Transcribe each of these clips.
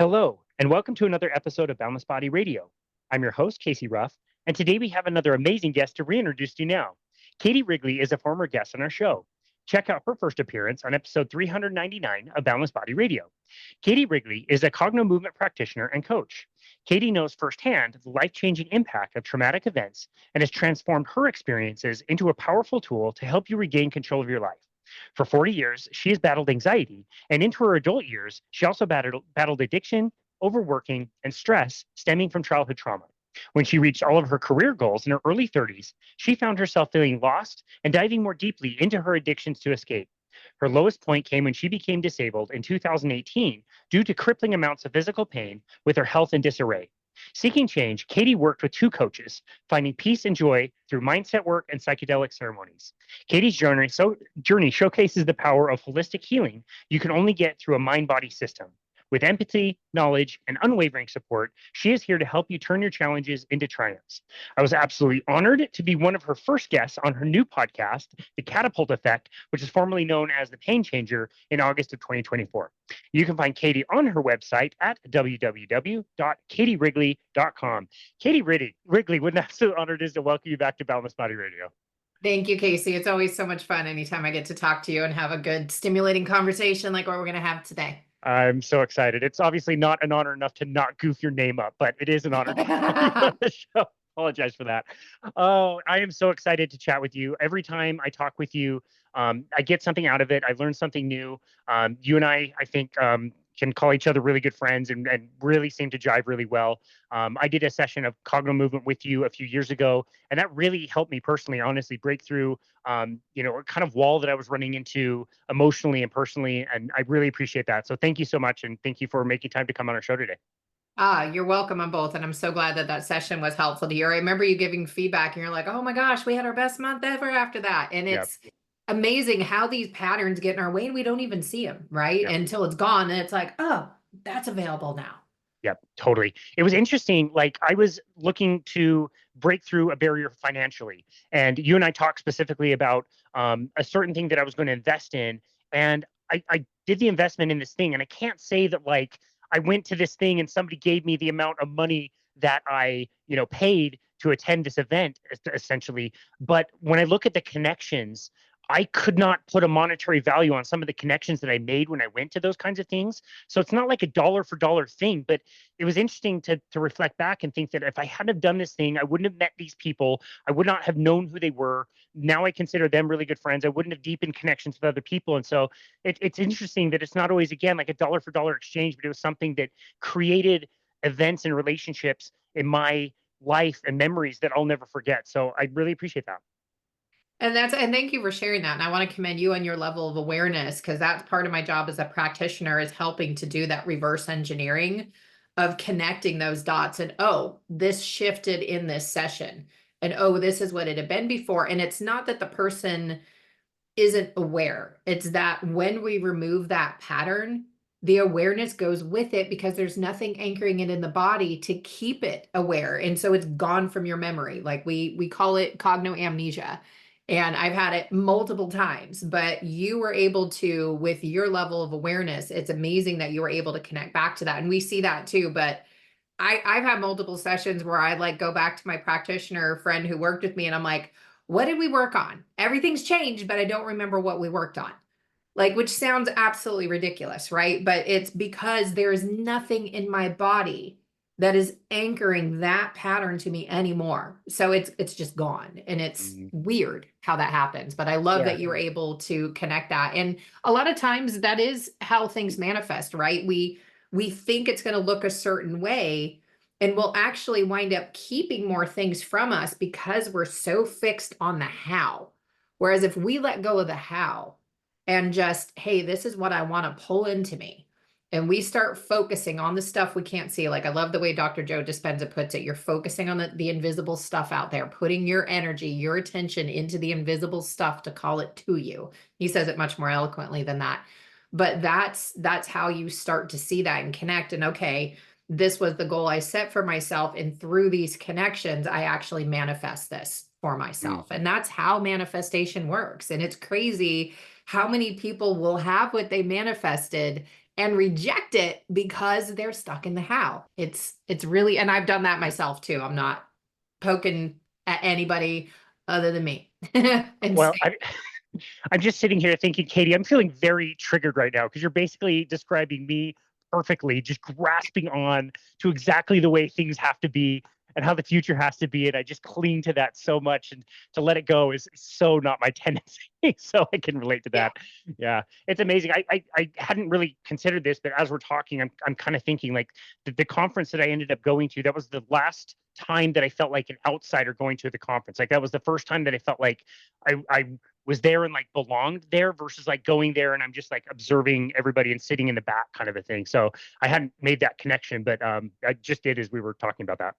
Hello, and welcome to another episode of Boundless Body Radio. I'm your host, Casey Ruff, and today we have another amazing guest to reintroduce to you now. Katie Wrigley is a former guest on our show. Check out her first appearance on episode 399 of Boundless Body Radio. Katie Wrigley is a Cognomovement Practitioner and Coach. Katie knows firsthand the life-changing impact of traumatic events and has transformed her experiences into a powerful tool to help you regain control of your life. For 40 years, she has battled anxiety, and into her adult years, she also battled addiction, overworking, and stress stemming from childhood trauma. When she reached all of her career goals in her early 30s, she found herself feeling lost and diving more deeply into her addictions to escape. Her lowest point came when she became disabled in 2018 due to crippling amounts of physical pain with her health in disarray. Seeking change, Katie worked with two coaches, finding peace and joy through mindset work and psychedelic ceremonies. Katie's journey showcases the power of holistic healing you can only get through a mind-body system. With empathy, knowledge, and unwavering support, she is here to help you turn your challenges into triumphs. I was absolutely honored to be one of her first guests on her new podcast, The Catapult Effect, which is formerly known as The Pain Changer, in August of 2024. You can find Katie on her website at www.katiewrigley.com. Katie Wrigley, what an absolute honor it is to welcome you back to Boundless Body Radio. Thank you, Casey. It's always so much fun anytime I get to talk to you and have a good, stimulating conversation like what we're going to have today. I'm so excited. It's obviously not an honor enough to not goof your name up, but it is an honor to have you on the show. Apologize for that. Oh, I am so excited to chat with you. Every time I talk with you, I get something out of it. I learn something new. You and I think, can call each other really good friends and really seem to jive really well. I did a session of Cognomovement with you a few years ago, and that really helped me personally, honestly, break through, a kind of wall that I was running into emotionally and personally. And I really appreciate that. So thank you so much. And thank you for making time to come on our show today. You're welcome on both. And I'm so glad that that session was helpful to you. I remember you giving feedback and you're like, oh my gosh, we had our best month ever after that. And Yep. it's amazing how these patterns get in our way and we don't even see them, right? Yep. Until it's gone. And it's like, oh, that's available now. Yep, totally. It was interesting. Like I was looking to break through a barrier financially, and you and I talked specifically about a certain thing that I was going to invest in, and I did the investment in this thing, and I can't say that like I went to this thing and somebody gave me the amount of money that I paid to attend this event essentially. But when I look at the connections, I could not put a monetary value on some of the connections that I made when I went to those kinds of things. So it's not like a dollar for dollar thing, but it was interesting to reflect back and think that if I hadn't have done this thing, I wouldn't have met these people. I would not have known who they were. Now I consider them really good friends. I wouldn't have deepened connections with other people. And so it's interesting that it's not always, again, like a dollar for dollar exchange, but it was something that created events and relationships in my life and memories that I'll never forget. So I really appreciate that. And thank you for sharing that. And I want to commend you on your level of awareness, because that's part of my job as a practitioner, is helping to do that reverse engineering of connecting those dots. And oh, this shifted in this session. And oh, this is what it had been before. And it's not that the person isn't aware. It's that when we remove that pattern, the awareness goes with it, because there's nothing anchoring it in the body to keep it aware. And so it's gone from your memory. Like we call it cognoamnesia. And I've had it multiple times, but you were able to, with your level of awareness, it's amazing that you were able to connect back to that. And we see that too. But I've had multiple sessions where I like go back to my practitioner friend who worked with me and I'm like, what did we work on? Everything's changed, but I don't remember what we worked on. Like, which sounds absolutely ridiculous, right? But it's because there is nothing in my body that is anchoring that pattern to me anymore. So it's just gone. And it's weird how that happens. But I love that you were able to connect that. And a lot of times that is how things manifest, right? We think it's going to look a certain way, and we'll actually wind up keeping more things from us because we're so fixed on the how. Whereas if we let go of the how and just, hey, this is what I want to pull into me, and we start focusing on the stuff we can't see. Like I love the way Dr. Joe Dispenza puts it. You're focusing on the invisible stuff out there, putting your energy, your attention into the invisible stuff to call it to you. He says it much more eloquently than that. But that's how you start to see that and connect. And okay, this was the goal I set for myself. And through these connections, I actually manifest this for myself. And that's how manifestation works. And it's crazy how many people will have what they manifested and reject it because they're stuck in the how. It's really, and I've done that myself too. I'm not poking at anybody other than me. Well, I'm just sitting here thinking, Katie, I'm feeling very triggered right now because you're basically describing me perfectly, just grasping on to exactly the way things have to be and how the future has to be. And I just cling to that so much, and to let it go is so not my tendency. So I can relate to that. Yeah, it's amazing. I hadn't really considered this, but as we're talking, I'm kind of thinking like the conference that I ended up going to, that was the last time that I felt like an outsider going to the conference. Like that was the first time that I felt like I was there and like belonged there, versus like going there and I'm just like observing everybody and sitting in the back kind of a thing. So I hadn't made that connection, but I just did as we were talking about that.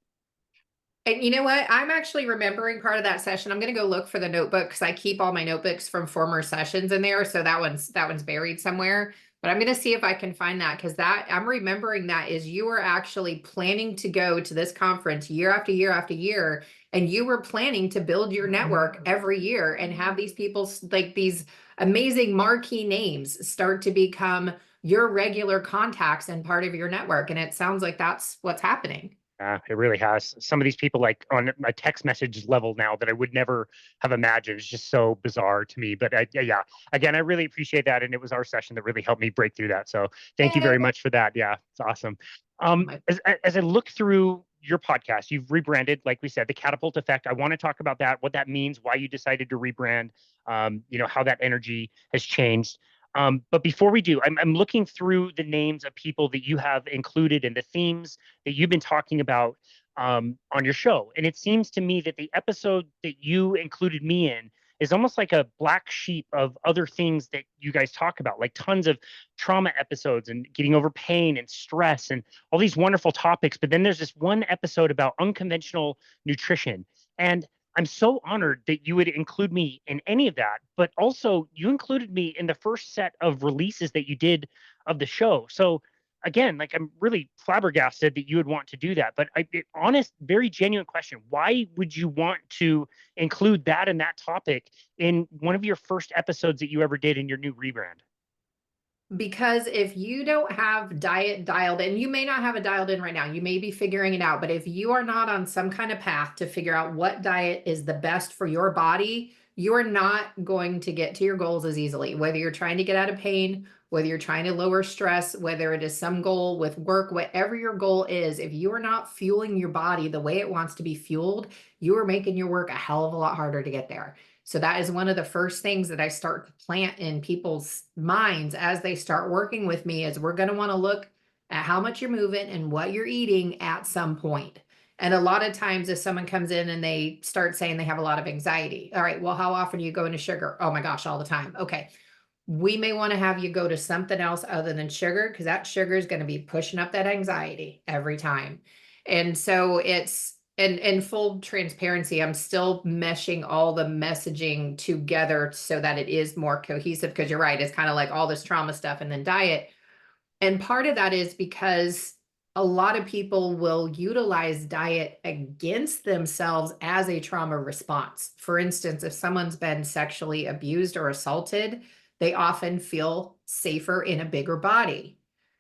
And you know what? I'm actually remembering part of that session. I'm going to go look for the notebook because I keep all my notebooks from former sessions in there. So that one's buried somewhere. But I'm going to see if I can find that, because that I'm remembering that is you were actually planning to go to this conference year after year after year, and you were planning to build your network every year and have these people, like these amazing marquee names, start to become your regular contacts and part of your network. And it sounds like that's what's happening. It really has. Some of these people like on my text message level now that I would never have imagined. It's just so bizarre to me. But yeah, again, I really appreciate that. And it was our session that really helped me break through that. So thank you very much for that. Yeah, it's awesome. As I look through your podcast, you've rebranded, like we said, the Catapult Effect. I want to talk about that, what that means, why you decided to rebrand, how that energy has changed. But before we do, I'm looking through the names of people that you have included in the themes that you've been talking about on your show. And it seems to me that the episode that you included me in is almost like a black sheep of other things that you guys talk about, like tons of trauma episodes and getting over pain and stress and all these wonderful topics. But then there's this one episode about unconventional nutrition. And I'm so honored that you would include me in any of that, but also you included me in the first set of releases that you did of the show. So again, like I'm really flabbergasted that you would want to do that. But honest, very genuine question: why would you want to include that and that topic in one of your first episodes that you ever did in your new rebrand? Because if you don't have diet dialed in, you may not have it dialed in right now. You may be figuring it out. But if you are not on some kind of path to figure out what diet is the best for your body, you are not going to get to your goals as easily. Whether you're trying to get out of pain, whether you're trying to lower stress, whether it is some goal with work, whatever your goal is, if you are not fueling your body the way it wants to be fueled, you are making your work a hell of a lot harder to get there. So that is one of the first things that I start to plant in people's minds as they start working with me, is we're going to want to look at how much you're moving and what you're eating at some point. And a lot of times if someone comes in and they start saying they have a lot of anxiety, all right, well, how often do you go into sugar? Oh my gosh, all the time. Okay. We may want to have you go to something else other than sugar, because that sugar is going to be pushing up that anxiety every time. And so it's, and in full transparency, I'm still meshing all the messaging together so that it is more cohesive, because you're right, it's kind of like all this trauma stuff and then diet. And part of that is because a lot of people will utilize diet against themselves as a trauma response. For instance, if someone's been sexually abused or assaulted, they often feel safer in a bigger body.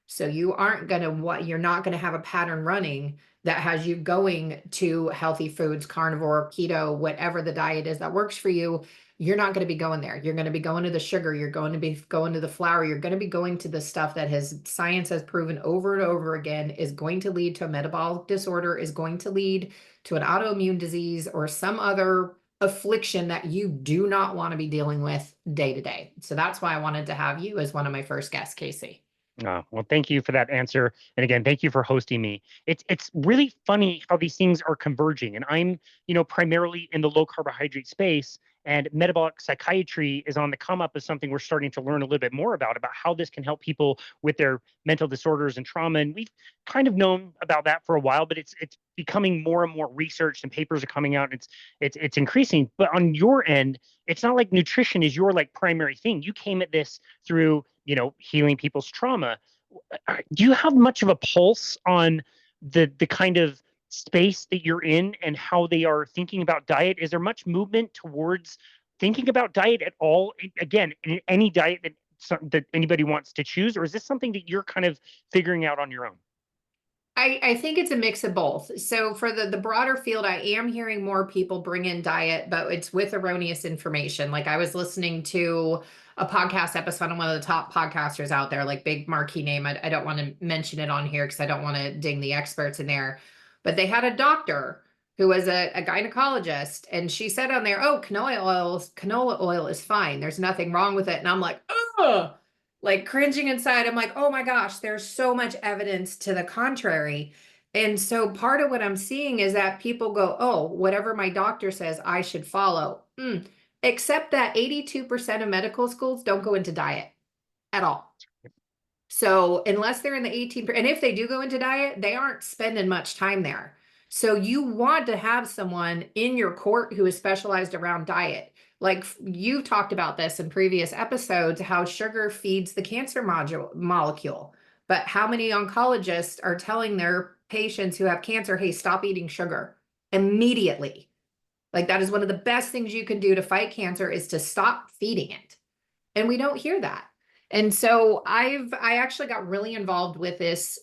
So you're not going to have a pattern running that has you going to healthy foods, carnivore, keto, whatever the diet is that works for you. You're not going to be going there. You're going to be going to the sugar. You're going to be going to the flour. You're going to be going to the stuff that science has proven over and over again is going to lead to a metabolic disorder, is going to lead to an autoimmune disease or some other affliction that you do not want to be dealing with day to day. So that's why I wanted to have you as one of my first guests, Casey. Well, thank you for that answer. And again, thank you for hosting me. It's really funny how these things are converging. And I'm, primarily in the low carbohydrate space, and metabolic psychiatry is on the come up as something we're starting to learn a little bit more about how this can help people with their mental disorders and trauma. And we've kind of known about that for a while, but it's becoming more and more research, and papers are coming out, and it's increasing. But on your end, it's not like nutrition is your like primary thing. You came at this through healing people's trauma. Do you have much of a pulse on the kind of space that you're in and how they are thinking about diet? Is there much movement towards thinking about diet at all? Again, in any diet that that anybody wants to choose, or is this something that you're kind of figuring out on your own? I think it's a mix of both. So for the broader field, I am hearing more people bring in diet, but it's with erroneous information. Like I was listening to a podcast episode on one of the top podcasters out there, like big marquee name. I don't want to mention it on here because I don't want to ding the experts in there. But they had a doctor who was a gynecologist, and she said on there, "Oh, canola oil is fine. There's nothing wrong with it." And I'm like, "Oh." Like cringing inside. I'm like, oh my gosh, there's so much evidence to the contrary. And so part of what I'm seeing is that people go, oh, whatever my doctor says I should follow. Except that 82% of medical schools don't go into diet at all. So unless they're in the 18%, and if they do go into diet, they aren't spending much time there. So you want to have someone in your court who is specialized around diet. Like you talked about this in previous episodes, how sugar feeds the cancer molecule. But how many oncologists are telling their patients who have cancer, hey, stop eating sugar immediately? Like that is one of the best things you can do to fight cancer is to stop feeding it. And we don't hear that. And so I actually got really involved with this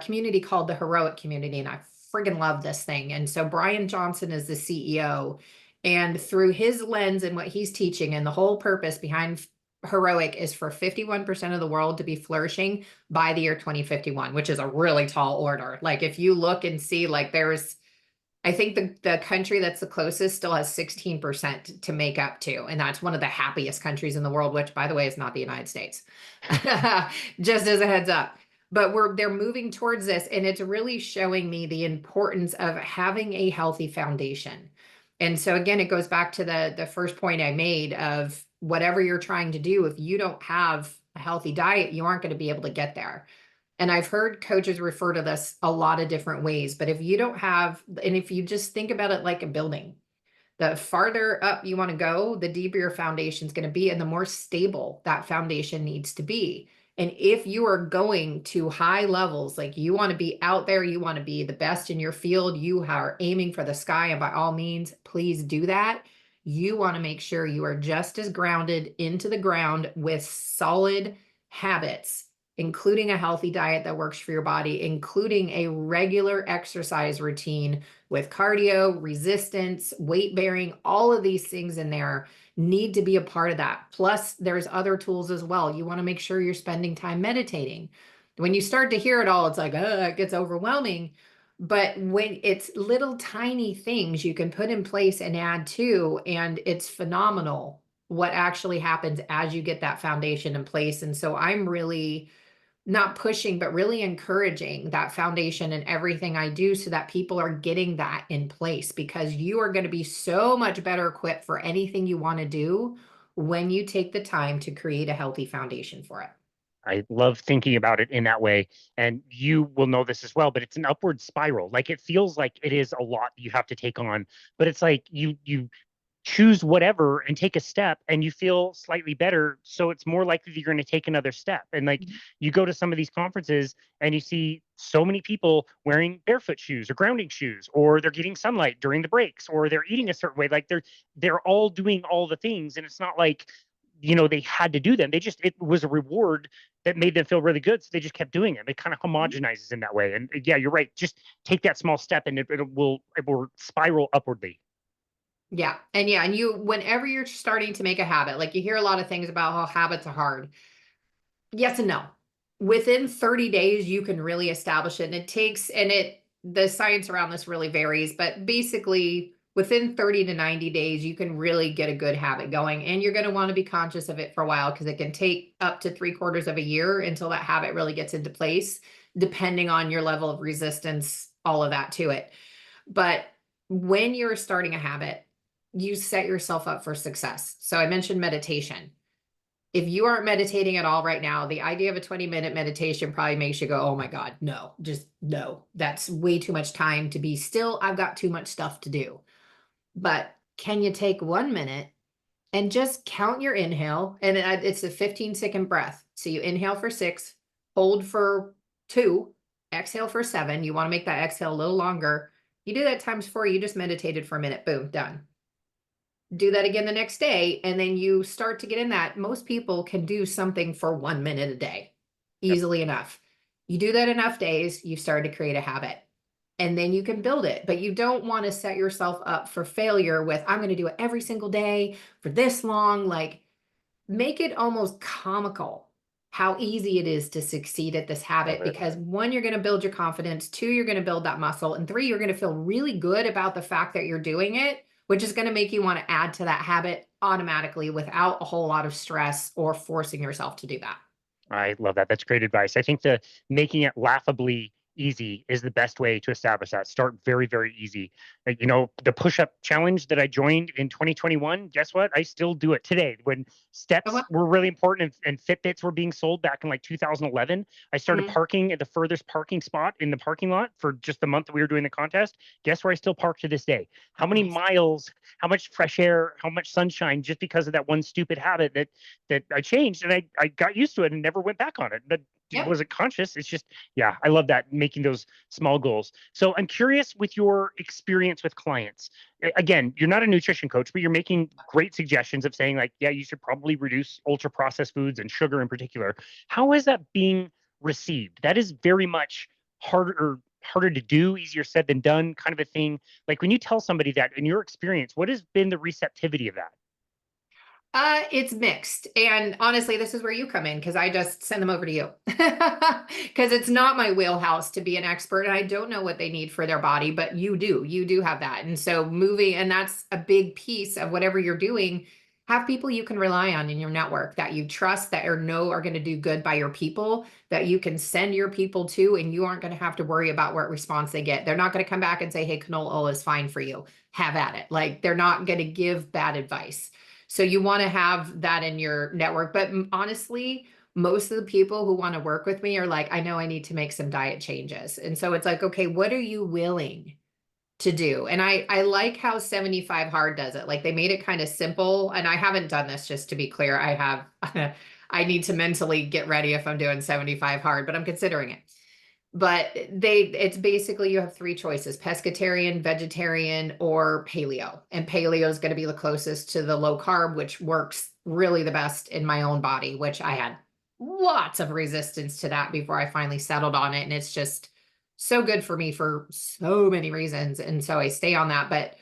community called the Heroic Community, and I friggin' love this thing. And so Brian Johnson is the CEO, and through his lens and what he's teaching, and the whole purpose behind Heroic is for 51% of the world to be flourishing by the year 2051, which is a really tall order. Like if you look and see, like I think the country that's the closest still has 16% to make up to, and that's one of the happiest countries in the world, which by the way is not the United States. Just as a heads up. But they're moving towards this, and it's really showing me the importance of having a healthy foundation. And so again, it goes back to the first point I made of whatever you're trying to do, if you don't have a healthy diet, you aren't going to be able to get there. And I've heard coaches refer to this a lot of different ways, but if you don't have, and if you just think about it like a building, the farther up you want to go, the deeper your foundation is going to be and the more stable that foundation needs to be. And if you are going to high levels, like you want to be out there, you want to be the best in your field, you are aiming for the sky, and by all means, please do that. You want to make sure you are just as grounded into the ground with solid habits, including a healthy diet that works for your body, including a regular exercise routine with cardio, resistance, weight bearing, all of these things in there need to be a part of that. Plus, there's other tools as well. You want to make sure you're spending time meditating. When you start to hear it all, it's like, it gets overwhelming. But when it's little tiny things you can put in place and add to, and it's phenomenal what actually happens as you get that foundation in place. And so I'm really not pushing, but really encouraging that foundation in everything I do so that people are getting that in place, because you are going to be so much better equipped for anything you want to do when you take the time to create a healthy foundation for it. I love thinking about it in that way. And you will know this as well, but it's an upward spiral. Like it feels like it is a lot you have to take on, but it's like you choose whatever and take a step and you feel slightly better. So it's more likely that you're going to take another step. And like you go to some of these conferences and you see so many people wearing barefoot shoes or grounding shoes, or they're getting sunlight during the breaks, or they're eating a certain way. Like they're all doing all the things. And it's not like, they had to do them. It was a reward that made them feel really good. So they just kept doing it. It kind of homogenizes in that way. And yeah, you're right. Just take that small step and it will spiral upwardly. Yeah. And whenever you're starting to make a habit, like you hear a lot of things about how habits are hard. Yes and no. Within 30 days, you can really establish it. And the science around this really varies, but basically within 30 to 90 days, you can really get a good habit going. And you're going to want to be conscious of it for a while, because it can take up to 3/4 of a year until that habit really gets into place, depending on your level of resistance, all of that to it. But when you're starting a habit, you set yourself up for success. So I mentioned meditation. If you aren't meditating at all right now, the idea of a 20-minute meditation probably makes you go, oh my God, no, just no. That's way too much time to be still. I've got too much stuff to do. But can you take 1 minute and just count your inhale? And it's a 15-second breath. So you inhale for 6, hold for 2, exhale for 7. You want to make that exhale a little longer. You do that times 4, you just meditated for a minute, boom, done. do that again the next day. And then you start to get in that. Most people can do something for 1 minute a day, Yep. easily enough. You do that enough days, you start to create a habit. And then you can build it. But you don't want to set yourself up for failure with, I'm going to do it every single day for this long. Like, make it almost comical how easy it is to succeed at this Love habit, it. because one, you're going to build your confidence, two, you're going to build that muscle, and three, you're going to feel really good about the fact that you're doing it, which is going to make you want to add to that habit automatically without a whole lot of stress or forcing yourself to do that. I love that. That's great advice. I think the making it laughably easy is the best way to establish that. Start very, very easy. The push-up challenge that I joined in 2021, guess what? I still do it today. When Oh, steps well, were really important and Fitbits were being sold back in like 2011, I started mhm. parking at the furthest parking spot in the parking lot for just the month that we were doing the contest. Guess where I still park to this day? How many Nice. miles, how much fresh air, how much sunshine, just because of that one stupid habit that I changed, and I got used to it and never went back on it. But Yep. wasn't conscious. It's just, yeah, I love that, making those small goals. So I'm curious, with your experience with clients, again, you're not a nutrition coach, but you're making great suggestions of saying, like, yeah, you should probably reduce ultra processed foods and sugar in particular. How is that being received? That is very much harder to do, easier said than done, kind of a thing. Like, when you tell somebody that, in your experience, what has been the receptivity of that? It's mixed. And honestly, this is where you come in, because I just send them over to you. Because it's not my wheelhouse to be an expert. And I don't know what they need for their body, but you do. You do have that. And so moving, and that's a big piece of whatever you're doing. Have people you can rely on in your network that you trust, that or know are going to do good by your people, that you can send your people to, and you aren't going to have to worry about what response they get. They're not going to come back and say, hey, canola oil is fine for you. Have at it. Like, they're not going to give bad advice. So you want to have that in your network. But honestly, most of the people who want to work with me are like, I know I need to make some diet changes. And so it's like, okay, what are you willing to do? And I like how 75 hard does it. Like, they made it kind of simple. And I haven't done this, just to be clear. I have I need to mentally get ready if I'm doing 75 hard, but I'm considering it. But it's basically, you have three choices: pescatarian, vegetarian, or paleo. And paleo is going to be the closest to the low carb, which works really the best in my own body, which I had lots of resistance to that before I finally settled on it. And it's just so good for me for so many reasons. And so I stay on that. But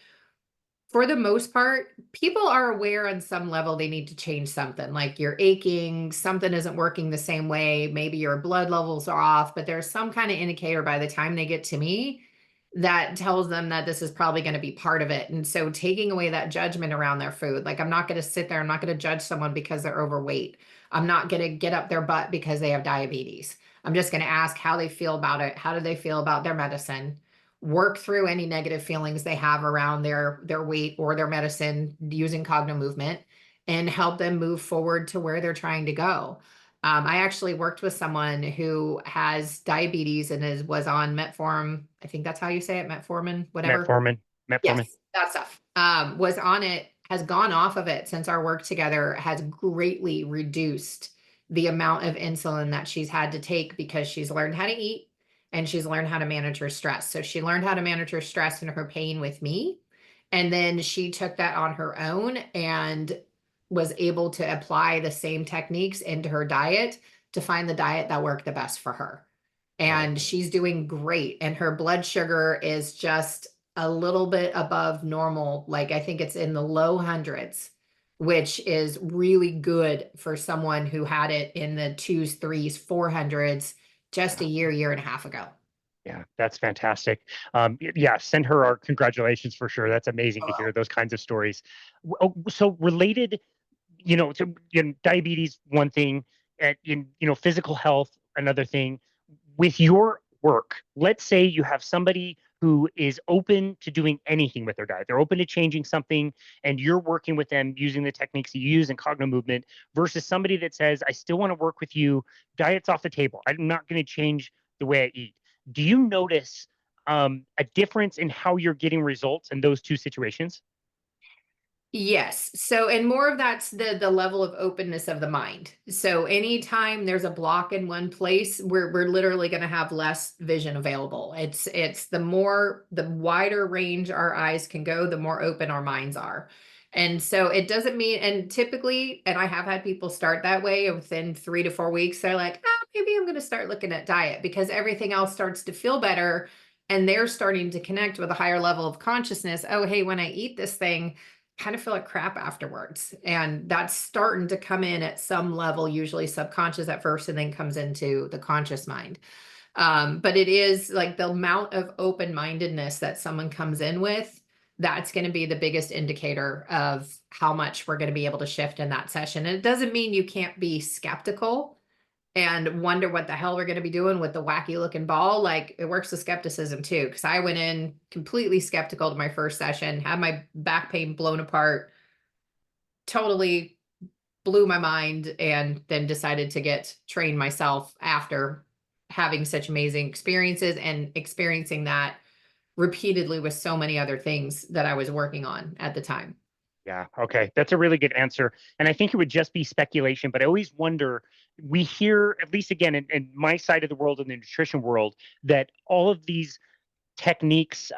for the most part, people are aware on some level they need to change something. Like, you're aching, something isn't working the same way. Maybe your blood levels are off, but there's some kind of indicator by the time they get to me that tells them that this is probably going to be part of it. And so taking away that judgment around their food, like, I'm not going to sit there, I'm not going to judge someone because they're overweight. I'm not going to get up their butt because they have diabetes. I'm just going to ask how they feel about it. How do they feel about their medicine? Work through any negative feelings they have around their weight or their medicine using Cognomovement, and help them move forward to where they're trying to go. I actually worked with someone who has diabetes and was on metformin. I think that's how you say it, metformin, whatever. Metformin, metformin. Yes, that stuff. Was on it, has gone off of it since our work together, has greatly reduced the amount of insulin that she's had to take, because she's learned how to eat and she's learned how to manage her stress. So she learned how to manage her stress and her pain with me. And then she took that on her own and was able to apply the same techniques into her diet to find the diet that worked the best for her. Love And it. she's doing great. And her blood sugar is just a little bit above normal. Like, I think it's in the low hundreds, which is really good for someone who had it in the twos, threes, 400s just a year and a half ago. Yeah, that's fantastic. Yeah, send her our congratulations for sure. That's amazing Oh, to hear well. those kinds of stories. So related, to diabetes, one thing, and in physical health, another thing. With your work, let's say you have somebody who is open to doing anything with their diet. They're open to changing something, and you're working with them using the techniques you use in Cognitive Movement, versus somebody that says, I still want to work with you. Diet's off the table. I'm not going to change the way I eat. Do you notice a difference in how you're getting results in those two situations? Yes. So, and more of that's the level of openness of the mind. So anytime there's a block in one place, we're literally going to have less vision available. It's the wider range our eyes can go, the more open our minds are. And so it doesn't mean, and typically, and I have had people start that way within 3 to 4 weeks, they're like, oh, maybe I'm going to start looking at diet because everything else starts to feel better. And they're starting to connect with a higher level of consciousness. Oh, hey, when I eat this thing, I kind of feel like crap afterwards. And that's starting to come in at some level, usually subconscious at first, and then comes into the conscious mind. But it is like the amount of open-mindedness that someone comes in with, that's going to be the biggest indicator of how much we're going to be able to shift in that session. And it doesn't mean you can't be skeptical and wonder what the hell we're going to be doing with the wacky looking ball. Like, it works with skepticism too. Cause I went in completely skeptical to my first session, had my back pain blown apart, totally blew my mind, and then decided to get trained myself after having such amazing experiences and experiencing that repeatedly with so many other things that I was working on at the time. Yeah. Okay. That's a really good answer. And I think it would just be speculation, but I always wonder, we hear, at least again, in my side of the world, in the nutrition world, that all of these techniques,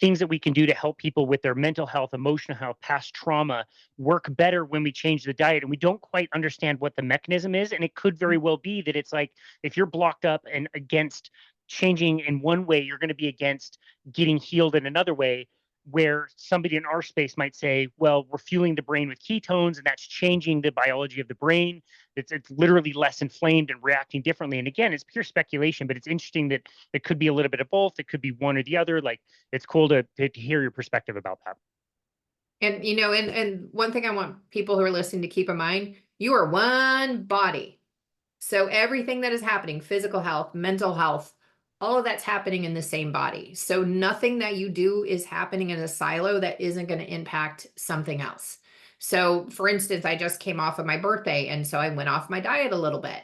things that we can do to help people with their mental health, emotional health, past trauma, work better when we change the diet. And we don't quite understand what the mechanism is. And it could very well be that it's like, if you're blocked up and against changing in one way, you're going to be against getting healed in another way, where somebody in our space might say, well, we're fueling the brain with ketones and that's changing the biology of the brain. It's literally less inflamed and reacting differently. And again, it's pure speculation, but it's interesting that it could be a little bit of both. It could be one or the other. Like, it's cool to hear your perspective about that. And, and one thing I want people who are listening to keep in mind, you are one body. So everything that is happening, physical health, mental health, all of that's happening in the same body. So nothing that you do is happening in a silo that isn't going to impact something else. So for instance, I just came off of my birthday, and so I went off my diet a little bit.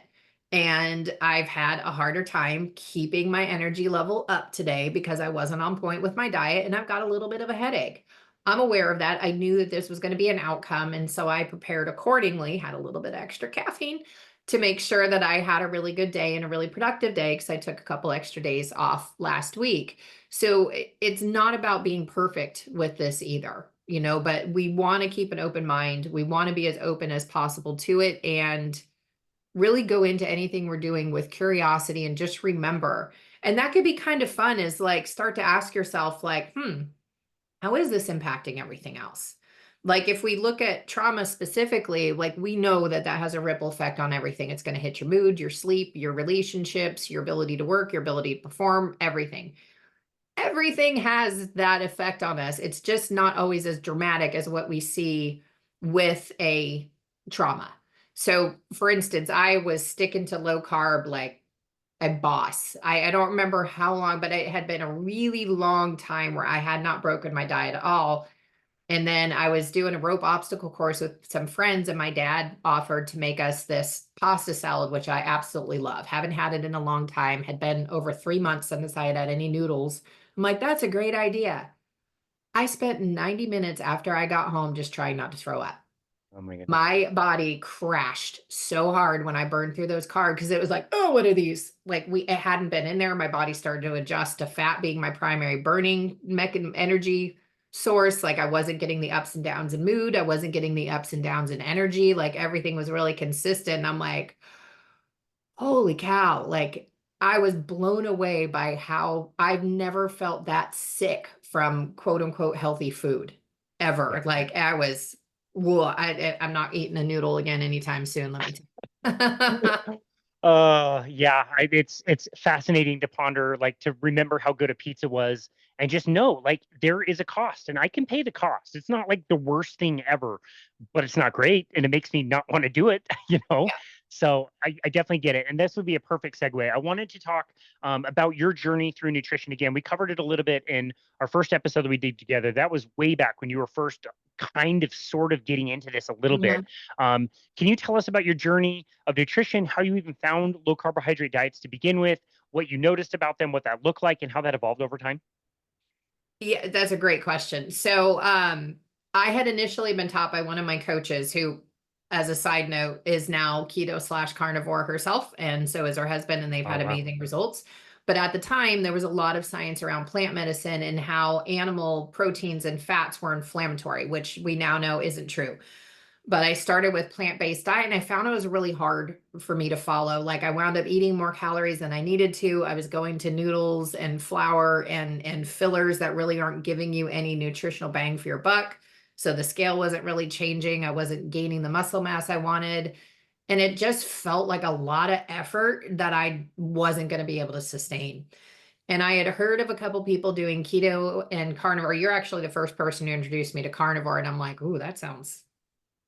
And I've had a harder time keeping my energy level up today because I wasn't on point with my diet, and I've got a little bit of a headache. I'm aware of that. I knew that this was going to be an outcome. And so I prepared accordingly, had a little bit extra caffeine to make sure that I had a really good day and a really productive day, because I took a couple extra days off last week. So it's not about being perfect with this either, but we want to keep an open mind. We want to be as open as possible to it, and really go into anything we're doing with curiosity, and just remember. And that could be kind of fun, is like, start to ask yourself like, how is this impacting everything else? Like, if we look at trauma specifically, like, we know that that has a ripple effect on everything. It's going to hit your mood, your sleep, your relationships, your ability to work, your ability to perform, everything. Everything has that effect on us. It's just not always as dramatic as what we see with a trauma. So for instance, I was sticking to low carb like a boss. I don't remember how long, but it had been a really long time where I had not broken my diet at all. And then I was doing a rope obstacle course with some friends, and my dad offered to make us this pasta salad, which I absolutely love. Haven't had it in a long time, had been over 3 months since I had had any noodles. I'm like, that's a great idea. I spent 90 minutes after I got home just trying not to throw up. Oh my goodness. My body crashed so hard when I burned through those carbs, because it was like, oh, what are these? Like, it hadn't been in there. My body started to adjust to fat being my primary burning energy source. Like, I wasn't getting the ups and downs in mood. I wasn't getting the ups and downs in energy. Like, everything was really consistent. And I'm like, holy cow. Like, I was blown away by how I've never felt that sick from quote unquote healthy food ever. Yeah. Like, I was, whoa, I'm not eating a noodle again anytime soon. Let me tell you. Yeah, it's fascinating to ponder, like, to remember how good a pizza was, and just know, like, there is a cost, and I can pay the cost. It's not like the worst thing ever, but it's not great, and it makes me not want to do it, you know? Yeah. So I definitely get it. And this would be a perfect segue. I wanted to talk about your journey through nutrition again. We covered it a little bit in our first episode that we did together. That was way back when you were first kind of sort of getting into this a little Yeah. bit. Can you tell us about your journey of nutrition, how you even found low carbohydrate diets to begin with, what you noticed about them, what that looked like, and how that evolved over time? Yeah, that's a great question. So, I had initially been taught by one of my coaches who, as a side note, is now keto/carnivore herself. And so is her husband, and they've Oh, had wow. amazing results. But at the time, there was a lot of science around plant medicine and how animal proteins and fats were inflammatory, which we now know isn't true. But I started with plant-based diet and I found it was really hard for me to follow. Like I wound up eating more calories than I needed to. I was going to noodles and flour and fillers that really aren't giving you any nutritional bang for your buck. So the scale wasn't really changing. I wasn't gaining the muscle mass I wanted. And it just felt like a lot of effort that I wasn't going to be able to sustain. And I had heard of a couple people doing keto and carnivore. You're actually the first person who introduced me to carnivore. And I'm like, ooh, that sounds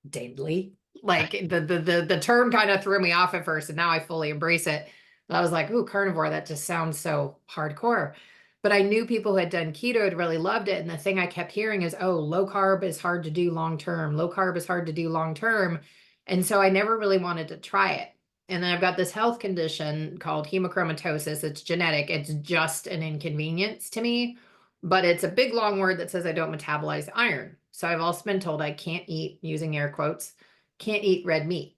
deadly. Like the term kind of threw me off at first, and now I fully embrace it. But I was like, ooh, carnivore, that just sounds so hardcore. But I knew people who had done keto had really loved it. And the thing I kept hearing is, oh, low carb is hard to do long term. Low carb is hard to do long term. And so I never really wanted to try it. And then I've got this health condition called hemochromatosis. It's genetic. It's just an inconvenience to me, but it's a big long word that says I don't metabolize iron. So I've also been told I can't eat, using air quotes, can't eat red meat.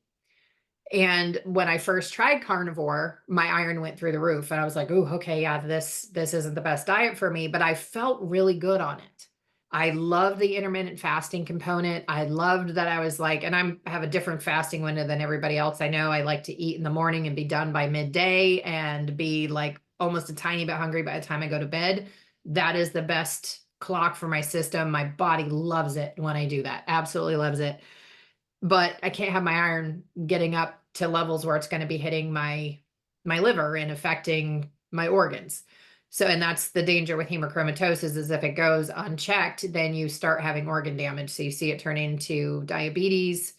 And when I first tried carnivore, my iron went through the roof and I was like, oh, okay, yeah, this isn't the best diet for me, but I felt really good on it. I love the intermittent fasting component. I loved that I was like, and I have a different fasting window than everybody else I know. I like to eat in the morning and be done by midday and be like almost a tiny bit hungry by the time I go to bed. That is the best clock for my system. My body loves it when I do that. Absolutely loves it. But I can't have my iron getting up to levels where it's going to be hitting my liver and affecting my organs. So, and that's the danger with hemochromatosis, is if it goes unchecked, then you start having organ damage. So you see it turn into diabetes,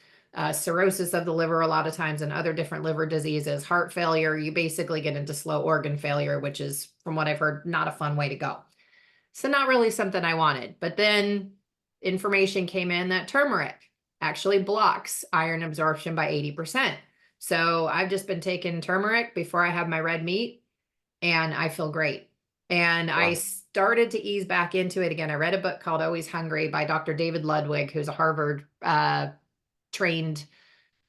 cirrhosis of the liver a lot of times, and other different liver diseases, heart failure. You basically get into slow organ failure, which is, from what I've heard, not a fun way to go. So not really something I wanted. But then information came in that turmeric actually blocks iron absorption by 80%. So I've just been taking turmeric before I have my red meat, and I feel great. And I started to ease back into it again. I read a book called Always Hungry by Dr. David Ludwig, who's a Harvard trained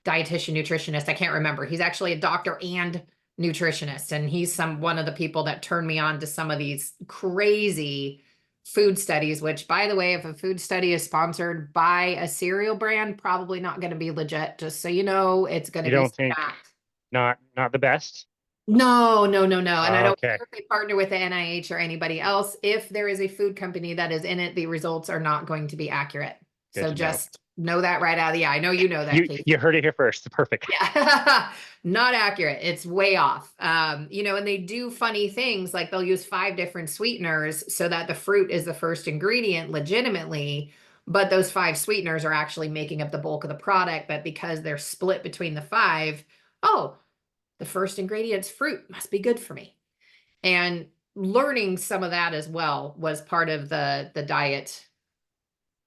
dietitian, nutritionist. I can't remember. He's actually a doctor and nutritionist. And he's one of the people that turned me on to some of these crazy food studies, which, by the way, if a food study is sponsored by a cereal brand, probably not going to be legit. Just so you know, it's going to be. You don't think not the best? No. And I don't Okay. care if they partner with the NIH or anybody else. If there is a food company that is in it, the results are not going to be accurate. Good So just know that right out of the eye. I know you know that, Kate. You heard it here first. Perfect. Yeah. Not accurate. It's way off. And they do funny things, like they'll use 5 different sweeteners so that the fruit is the first ingredient legitimately, but those 5 sweeteners are actually making up the bulk of the product. But because they're split between the 5, the first ingredient's fruit, must be good for me. And learning some of that as well was part of the diet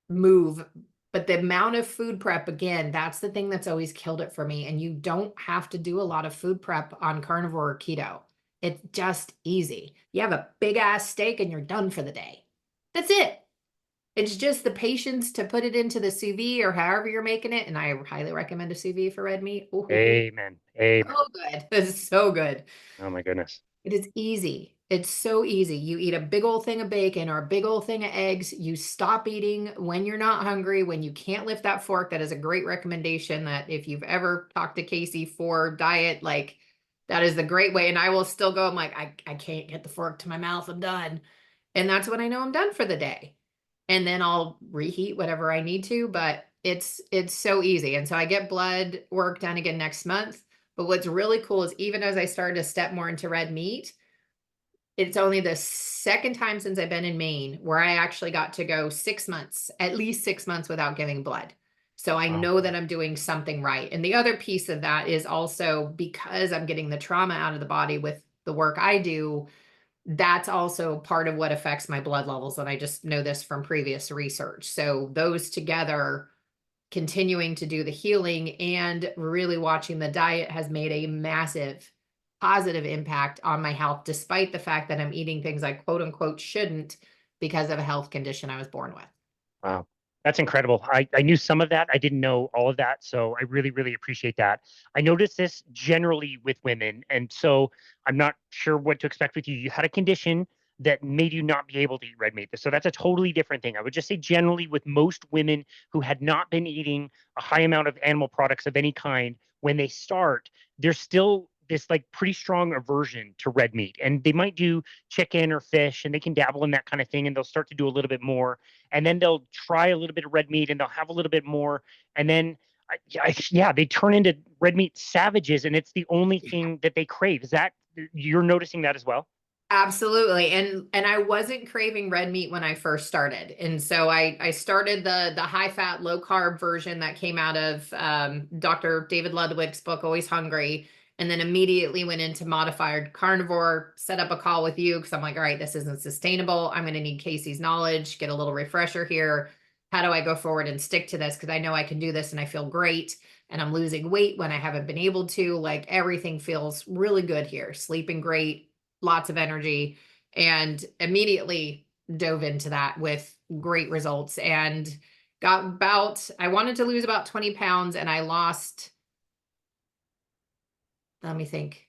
move. But the amount of food prep, again, that's the thing that's always killed it for me. And you don't have to do a lot of food prep on carnivore or keto. It's just easy. You have a big ass steak and you're done for the day. That's it. It's just the patience to put it into the sous vide or however you're making it. And I highly recommend a sous vide for red meat. Ooh, Amen. so good. It's so good. Oh my goodness. It is easy. It's so easy. You eat a big old thing of bacon or a big old thing of eggs. You stop eating when you're not hungry, when you can't lift that fork. That is a great recommendation, that if you've ever talked to Casey for diet, like that is the great way. And I will still go, I'm like, I can't get the fork to my mouth. I'm done. And that's when I know I'm done for the day. And then I'll reheat whatever I need to, but it's so easy. And so I get blood work done again next month. But what's really cool is, even as I started to step more into red meat, it's only the second time since I've been in Maine where I actually got to go 6 months, at least 6 months, without giving blood. So I know that I'm doing something right. And the other piece of that is also because I'm getting the trauma out of the body with the work I do. That's also part of what affects my blood levels. And I just know this from previous research. So those together, continuing to do the healing and really watching the diet, has made a massive positive impact on my health, despite the fact that I'm eating things I quote unquote shouldn't because of a health condition I was born with. Wow. That's incredible. I knew some of that. I didn't know all of that. So I really, really appreciate that. I noticed this generally with women. And so I'm not sure what to expect with you. You had a condition that made you not be able to eat red meat. So that's a totally different thing. I would just say generally with most women who had not been eating a high amount of animal products of any kind, when they start, there's still this like pretty strong aversion to red meat. And they might do chicken or fish and they can dabble in that kind of thing and they'll start to do a little bit more and then they'll try a little bit of red meat and they'll have a little bit more and then yeah, they turn into red meat savages and it's the only thing that they crave. Is that you're noticing that as well? Absolutely. And I wasn't craving red meat when I first started. And so I started the high fat, low carb version that came out of Dr. David Ludwig's book, Always Hungry. And then immediately went into modified carnivore, set up a call with you because I'm like, all right, this isn't sustainable. I'm going to need Casey's knowledge, get a little refresher here. How do I go forward and stick to this? Because I know I can do this and I feel great. And I'm losing weight when I haven't been able to. Like everything feels really good here. Sleeping great, lots of energy, and immediately dove into that with great results and I wanted to lose about 20 pounds and I lost, let me think,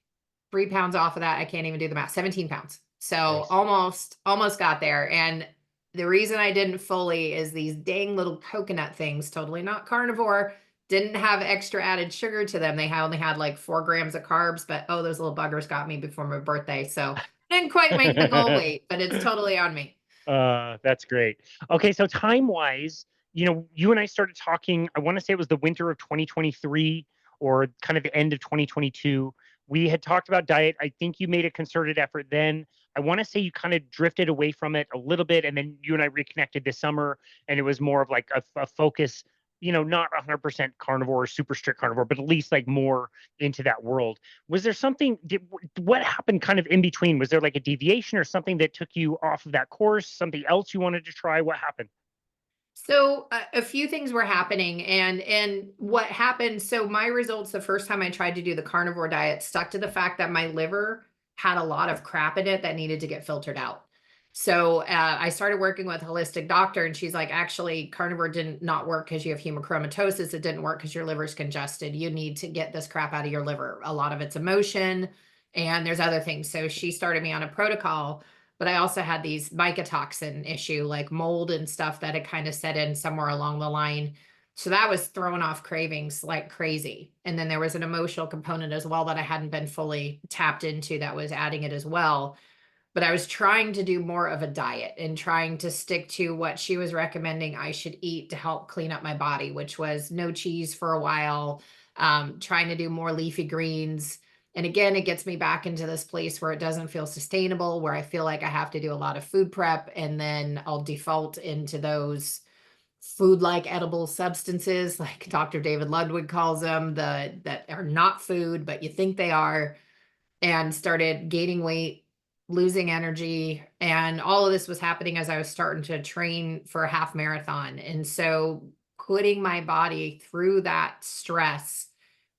3 pounds off of that. I can't even do the math, 17 pounds. So Nice. almost got there. And the reason I didn't fully is these dang little coconut things, totally not carnivore, didn't have extra added sugar to them. They only had like 4 grams of carbs, but oh, those little buggers got me before my birthday. So didn't quite make the goal weight, but it's totally on me. That's great. Okay, so time wise, you and I started talking, I want to say it was the winter of 2023 or kind of the end of 2022. We had talked about diet. I think you made a concerted effort then. I want to say you kind of drifted away from it a little bit, and then you and I reconnected this summer, and it was more of like a focus, not 100% carnivore or super strict carnivore, but at least like more into that world. Was there something, what happened kind of in between? Was there like a deviation or something that took you off of that course? Something else you wanted to try? What happened? So a few things were happening and what happened, so my results the first time I tried to do the carnivore diet stuck to the fact that my liver had a lot of crap in it that needed to get filtered out. So I started working with a holistic doctor and she's like, actually, carnivore didn't not work because you have hemochromatosis. It didn't work because your liver's congested. You need to get this crap out of your liver. A lot of it's emotion and there's other things. So she started me on a protocol, but I also had these mycotoxin issue, like mold and stuff that had kind of set in somewhere along the line. So that was throwing off cravings like crazy. And then there was an emotional component as well that I hadn't been fully tapped into that was adding it as well. But I was trying to do more of a diet and trying to stick to what she was recommending I should eat to help clean up my body, which was no cheese for a while, trying to do more leafy greens. And again, it gets me back into this place where it doesn't feel sustainable, where I feel like I have to do a lot of food prep and then I'll default into those food-like edible substances, like Dr. David Ludwig calls them, that are not food, but you think they are, and started gaining weight, losing energy. And all of this was happening as I was starting to train for a half marathon. And so putting my body through that stress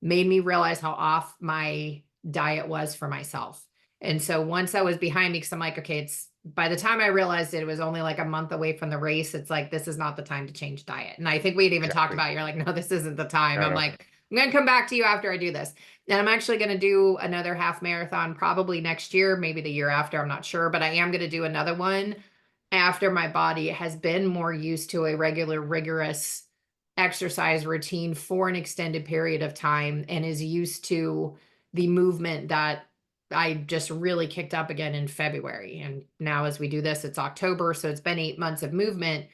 made me realize how off my diet was for myself. And so once I was behind me, because I'm like, okay, it's by the time I realized it was only like a month away from the race, it's like, this is not the time to change diet. And I think we'd even talked Exactly. about, you're like, no, this isn't the time. No, I'm no. like, I'm going to come back to you after I do this. And I'm actually going to do another half marathon probably next year, maybe the year after, I'm not sure, but I am going to do another one after my body has been more used to a regular, rigorous exercise routine for an extended period of time and is used to the movement that I just really kicked up again in February. And now as we do this, it's October. So it's been 8 months of movement.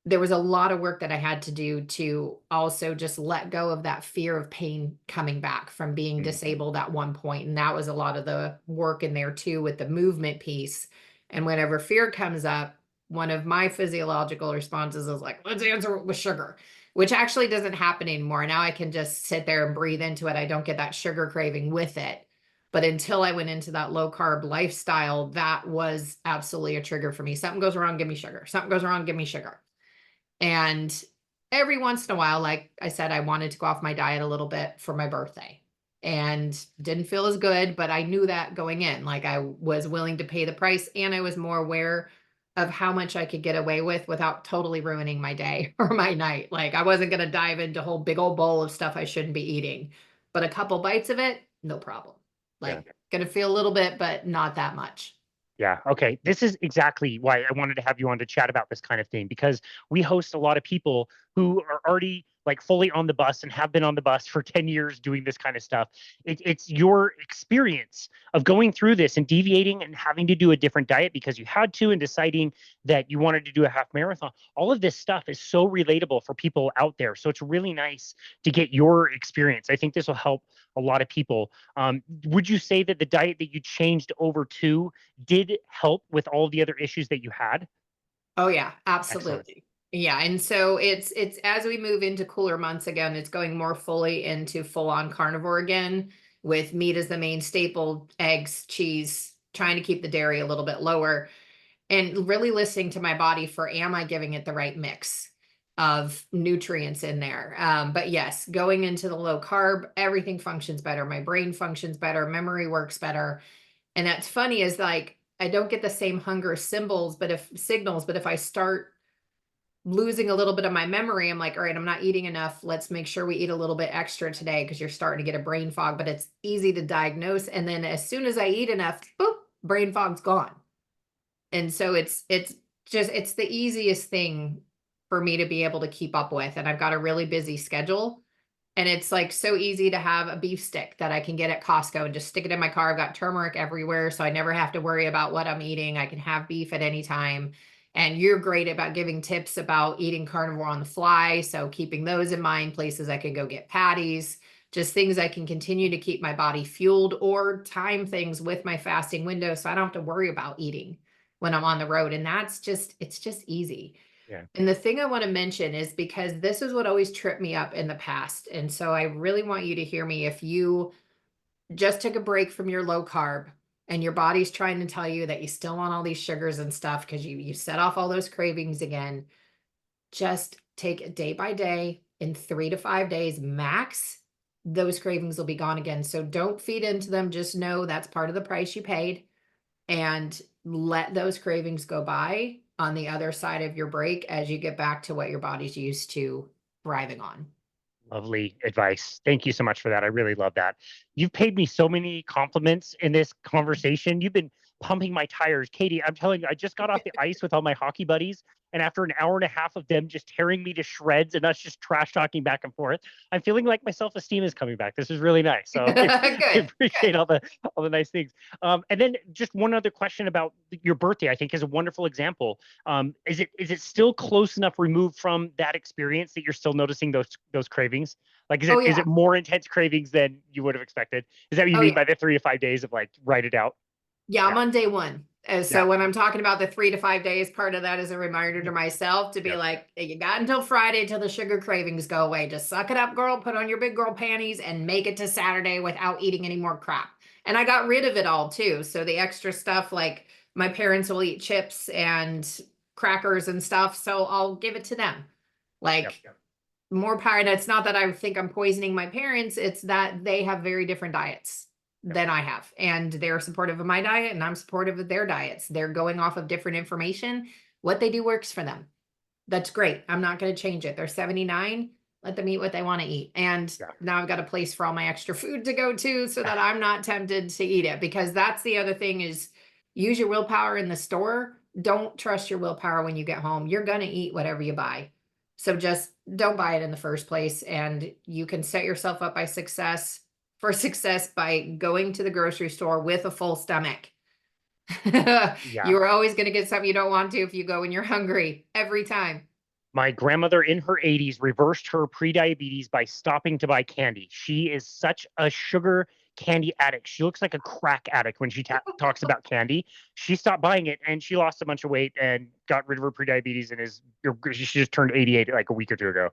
There was a lot of work that I had to do to also just let go of that fear of pain coming back from being Mm. disabled at one point. And that was a lot of the work in there too with the movement piece. And whenever fear comes up, one of my physiological responses is like, let's answer it with sugar, which actually doesn't happen anymore. Now I can just sit there and breathe into it. I don't get that sugar craving with it. But until I went into that low carb lifestyle, that was absolutely a trigger for me. Something goes wrong, give me sugar. Something goes wrong, give me sugar. And every once in a while, like I said, I wanted to go off my diet a little bit for my birthday and didn't feel as good, but I knew that going in, like I was willing to pay the price and I was more aware of how much I could get away with without totally ruining my day or my night. Like I wasn't going to dive into a whole big old bowl of stuff I shouldn't be eating, but a couple bites of it, no problem. Yeah. Like going to feel a little bit, but not that much. Yeah. Okay. This is exactly why I wanted to have you on to chat about this kind of thing, because we host a lot of people who are already like fully on the bus and have been on the bus for 10 years doing this kind of stuff. It's your experience of going through this and deviating and having to do a different diet because you had to, and deciding that you wanted to do a half marathon. All of this stuff is so relatable for people out there. So it's really nice to get your experience. I think this will help a lot of people. Would you say that the diet that you changed over to did help with all the other issues that you had? Oh yeah, Excellent. absolutely. Yeah, and so it's as we move into cooler months again, it's going more fully into full on carnivore again, with meat as the main staple, eggs, cheese, trying to keep the dairy a little bit lower, and really listening to my body for, am I giving it the right mix of nutrients in there? But yes, going into the low carb, everything functions better. My brain functions better, memory works better. And that's funny is like I don't get the same hunger symbols, but if signals, but if I start losing a little bit of my memory, I'm like, all right, I'm not eating enough. Let's make sure we eat a little bit extra today because you're starting to get a brain fog, but it's easy to diagnose. And then as soon as I eat enough, boop, brain fog's gone. And so it's just it's the easiest thing for me to be able to keep up with. And I've got a really busy schedule. And it's like so easy to have a beef stick that I can get at Costco and just stick it in my car. I've got turmeric everywhere, so I never have to worry about what I'm eating. I can have beef at any time. And you're great about giving tips about eating carnivore on the fly. So keeping those in mind, places I could go get patties, just things I can continue to keep my body fueled or time things with my fasting window so I don't have to worry about eating when I'm on the road. And it's just easy. Yeah. And the thing I want to mention is because this is what always tripped me up in the past. And so I really want you to hear me. If you just took a break from your low carb and your body's trying to tell you that you still want all these sugars and stuff because you set off all those cravings again, just take it day by day. In 3 to 5 days max, those cravings will be gone again. So don't feed into them. Just know that's part of the price you paid, and let those cravings go by on the other side of your break as you get back to what your body's used to thriving on. Lovely advice. Thank you so much for that. I really love that. You've paid me so many compliments in this conversation. You've been pumping my tires. Katie, I'm telling you, I just got off the ice with all my hockey buddies. And after an hour and a half of them just tearing me to shreds and us just trash talking back and forth, I'm feeling like my self-esteem is coming back. This is really nice. So I Good. appreciate all the nice things. And then just one other question about your birthday, I think is a wonderful example. Is it still close enough removed from that experience that you're still noticing those cravings? Like, is Oh it is yeah. it more intense cravings than you would have expected? Is that what you Oh mean yeah. by the 3 to 5 days of like write it out? Yeah, I'm Yeah, on day one. And yeah, so when I'm talking about the 3 to 5 days, part of that is a reminder to myself to be yeah, like, "Hey, you got until Friday till the sugar cravings go away. Just suck it up, girl. Put on your big girl panties and make it to Saturday without eating any more crap." And I got rid of it all too. So the extra stuff, like my parents will eat chips and crackers and stuff. So I'll give it to them. yeah, Like more power. And it's not that I think I'm poisoning my parents, it's that they have very different diets yeah, than I have. And they're supportive of my diet and I'm supportive of their diets. They're going off of different information. What they do works for them. That's great. I'm not going to change it. They're 79. Let them eat what they want to eat. And yeah, now I've got a place for all my extra food to go to so that I'm not tempted to eat it, because that's the other thing is use your willpower in the store. Don't trust your willpower when you get home. You're going to eat whatever you buy. So just don't buy it in the first place. And you can set yourself up by success for success by going to the grocery store with a full stomach. yeah. You're always going to get something you don't want to if you go when you're hungry every time. My grandmother in her 80s reversed her prediabetes by stopping to buy candy. She is such a sugar candy addict. She looks like a crack addict when she talks about candy. She stopped buying it and she lost a bunch of weight and got rid of her prediabetes and she just turned 88 like a week or two ago.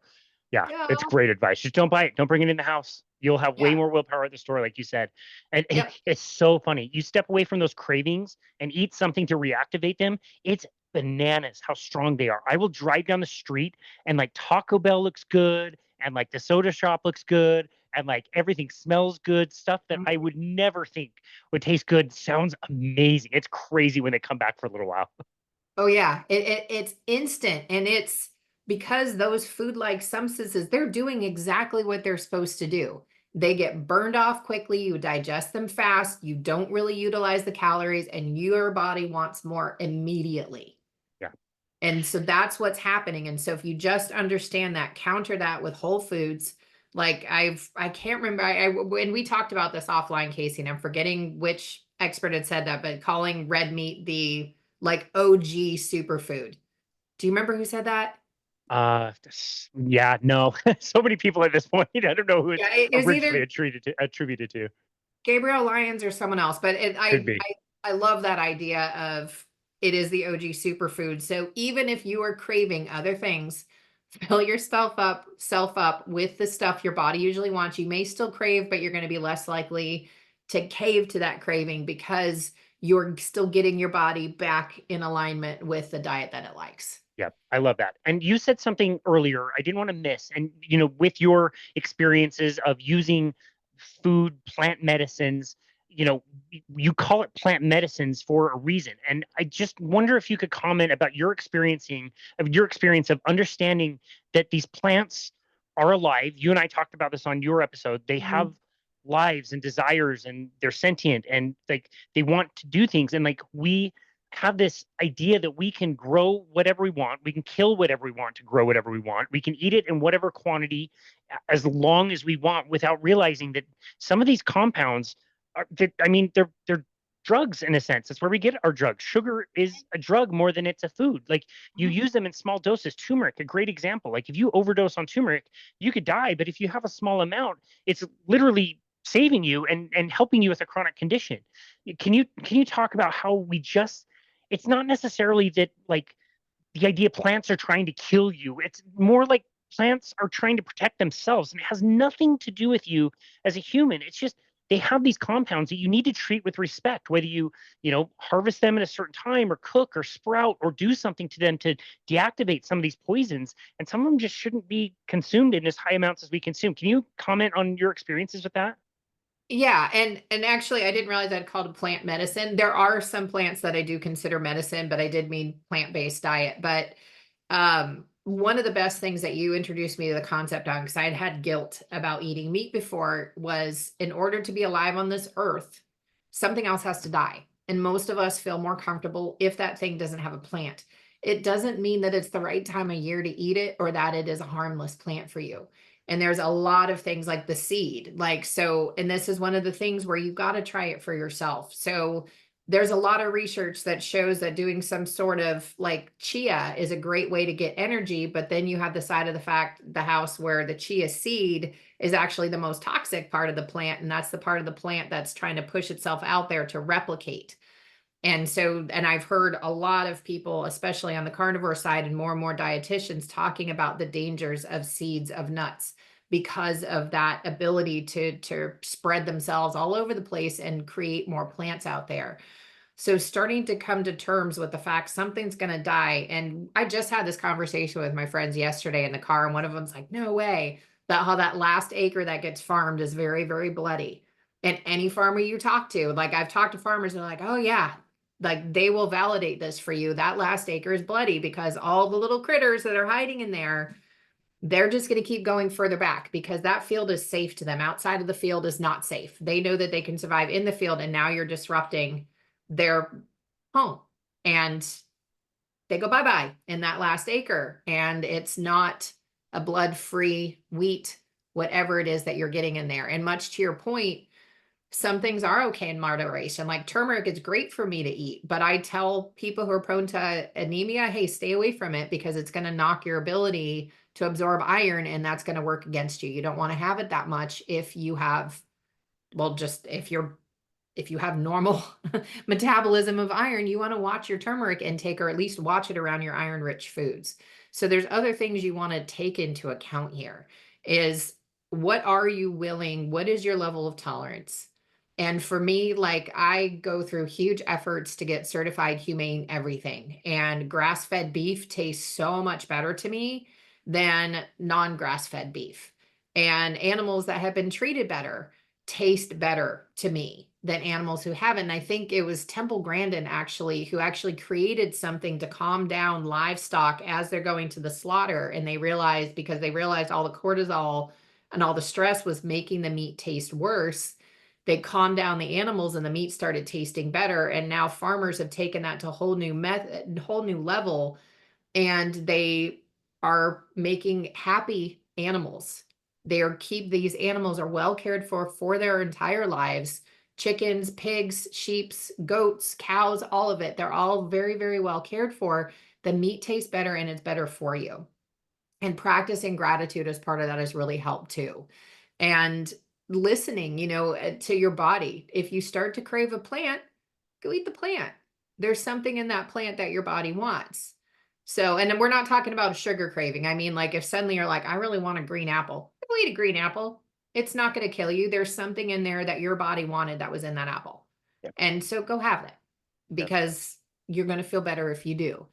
Yeah, Yeah. it's great advice. Just don't buy it. Don't bring it in the house. You'll have way Yeah. more willpower at the store, like you said. And Yep. it's so funny. You step away from those cravings and eat something to reactivate them. It's bananas how strong they are. I will drive down the street and like Taco Bell looks good and like the soda shop looks good and like everything smells good. Stuff that I would never think would taste good sounds amazing. It's crazy when they come back for a little while. Oh yeah, it's instant, and it's because those food-like substances, they're doing exactly what they're supposed to do. They get burned off quickly, you digest them fast, you don't really utilize the calories, and your body wants more immediately. Yeah. And so that's what's happening. And so if you just understand that, counter that with whole foods, like I can't remember, when we talked about this offline, Casey, and I'm forgetting which expert had said that, but calling red meat the like OG superfood. Do you remember who said that? Yeah, no. So many people at this point. I don't know who it's Yeah, it was originally either attributed to. Gabriel Lyons or someone else, but Could be. I love that idea of it is the OG superfood. So even if you are craving other things, fill self up with the stuff your body usually wants. You may still crave, but you're going to be less likely to cave to that craving because you're still getting your body back in alignment with the diet that it likes. Yeah, I love that. And you said something earlier I didn't want to miss. And, with your experiences of using food, plant medicines, you call it plant medicines for a reason. And I just wonder if you could comment about your experience of understanding that these plants are alive. You and I talked about this on your episode. They have Mhm. lives and desires, and they're sentient, and like they want to do things. And like we have this idea that we can grow whatever we want. We can kill whatever we want to grow whatever we want. We can eat it in whatever quantity as long as we want, without realizing that some of these compounds they're drugs in a sense. That's where we get our drugs. Sugar is a drug more than it's a food. Like you Mhm. use them in small doses. Turmeric, a great example. Like if you overdose on turmeric, you could die. But if you have a small amount, it's literally saving you and helping you with a chronic condition. Can you talk about how it's not necessarily that like the idea plants are trying to kill you. It's more like plants are trying to protect themselves, and it has nothing to do with you as a human. It's just they have these compounds that you need to treat with respect, whether harvest them at a certain time or cook or sprout or do something to them to deactivate some of these poisons. And some of them just shouldn't be consumed in as high amounts as we consume. Can you comment on your experiences with that? Yeah, and actually I didn't realize I'd called it plant medicine. There are some plants that I do consider medicine, but I did mean plant-based diet. But one of the best things that you introduced me to the concept on, because I had guilt about eating meat before, was in order to be alive on this earth, something else has to die. And most of us feel more comfortable if that thing doesn't have a plant. It doesn't mean that it's the right time of year to eat it or that it is a harmless plant for you. And there's a lot of things like the seed, like, so, and this is one of the things where you've got to try it for yourself. So there's a lot of research that shows that doing some sort of like chia is a great way to get energy, but then you have the side of the house where the chia seed is actually the most toxic part of the plant, and that's the part of the plant that's trying to push itself out there to replicate. And so, and I've heard a lot of people, especially on the carnivore side and more dietitians, talking about the dangers of seeds of nuts because of that ability to spread themselves all over the place and create more plants out there. So starting to come to terms with the fact something's going to die. And I just had this conversation with my friends yesterday in the car, and one of them's like, no way, that how that last acre that gets farmed is very, very bloody. And any farmer you talk to, like I've talked to farmers, and they're like, oh yeah, like they will validate this for you. That last acre is bloody because all the little critters that are hiding in there, they're just going to keep going further back because that field is safe to them. Outside of the field is not safe. They know that they can survive in the field, and now you're disrupting their home, and they go bye-bye in that last acre. And it's not a blood-free wheat, whatever it is that you're getting in there. And much to your point, some things are okay in moderation. Like turmeric is great for me to eat, but I tell people who are prone to anemia, hey, stay away from it because it's going to knock your ability to absorb iron, and that's going to work against you. You don't want to have it that much if you have, well, just if you have normal metabolism of iron, you want to watch your turmeric intake, or at least watch it around your iron rich foods. So there's other things you want to take into account here is what are you willing? What is your level of tolerance? And for me, like I go through huge efforts to get certified humane everything. And grass-fed beef tastes so much better to me than non-grass-fed beef. And animals that have been treated better taste better to me. than animals who haven't. And I think it was Temple Grandin actually who actually created something to calm down livestock as they're going to the slaughter. And they realized, because they realized all the cortisol and all the stress was making the meat taste worse, they calmed down the animals and the meat started tasting better. And now farmers have taken that to a whole new method, whole new level, and they are making happy animals. These animals are well cared for their entire lives. Chickens, pigs, sheeps, goats, cows, all of it. They're all very, very well cared for. The meat tastes better and it's better for you. And practicing gratitude as part of that has really helped too. And listening, to your body. If you start to crave a plant, go eat the plant. There's something in that plant that your body wants. So, and then we're not talking about sugar craving. I mean, like if suddenly you're like, I really want a green apple, go eat a green apple. It's not going to kill you. There's something in there that your body wanted that was in that apple. Yeah. And so go have that, Yeah. because you're going to feel better if you do.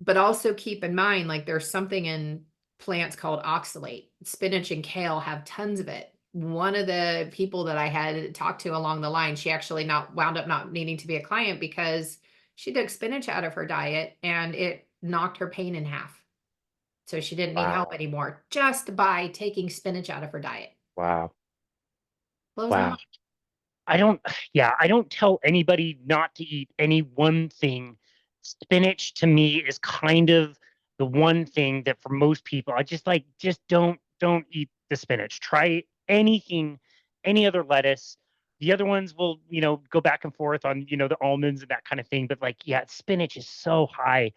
But also keep in mind, like there's something in plants called oxalate. Spinach and kale have tons of it. One of the people that I had talked to along the line, she actually wound up not needing to be a client because she took spinach out of her diet and it knocked her pain in half. So she didn't need help Wow. anymore just by taking spinach out of her diet. Wow. Blows my Wow. mind. I don't tell anybody not to eat any one thing. Spinach to me is kind of the one thing that for most people, I just don't eat the spinach. Try anything, any other lettuce. The other ones will, go back and forth on, the almonds and that kind of thing. But like, yeah, spinach is so high.